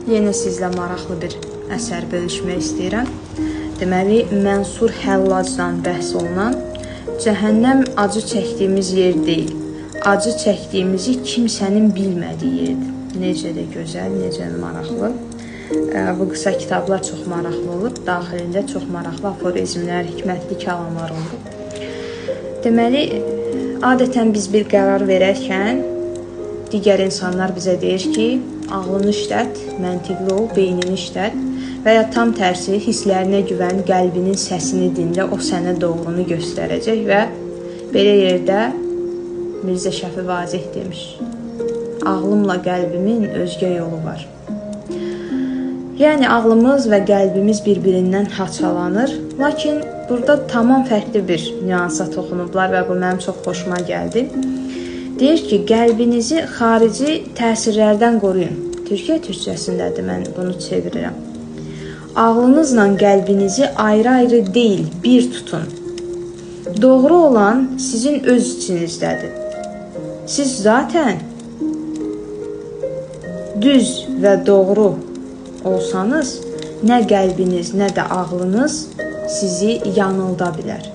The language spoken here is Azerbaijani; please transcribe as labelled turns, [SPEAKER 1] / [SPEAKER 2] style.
[SPEAKER 1] Yenə sizlə maraqlı bir əsər bölüşmək istəyirəm. Deməli, Mənsur Həllacdan bəhs olunan Cəhənnəm acı çəkdiyimiz yer deyil, acı çəkdiyimizi kimsənin bilmədiyi yerdir. Necə də gözəl, necə maraqlı. Bu qısa kitablar çox maraqlı olub. Daxilində çox maraqlı aforizmlər, hikmətli kəlamlar olub. Deməli, adətən biz bir qərar verərkən digər insanlar bizə deyir ki, ağlını işlət, məntiqli ol, beynini işlət və ya tam tərsi hisslərinə güvən, qəlbinin səsini dinlə, o sənə doğrunu göstərəcək və belə yerdə Mirzə Şəfi Vazeh demiş, ağlımla qəlbimin özgə yolu var. Yəni, ağlımız və qəlbimiz bir-birindən haçalanır, lakin burada tamam fərqli bir nüansa toxunublar və bu mənim çox xoşuma gəldi. Deyir ki, qəlbinizi xarici təsirlərdən qoruyun. Türkçəsindədir, mən bunu çevirirəm. Ağlınızla qəlbinizi ayrı-ayrı deyil, bir tutun. Doğru olan sizin öz içinizdədir. Siz zaten düz və doğru olsanız, nə qəlbiniz, nə də ağlınız sizi yanılda bilər.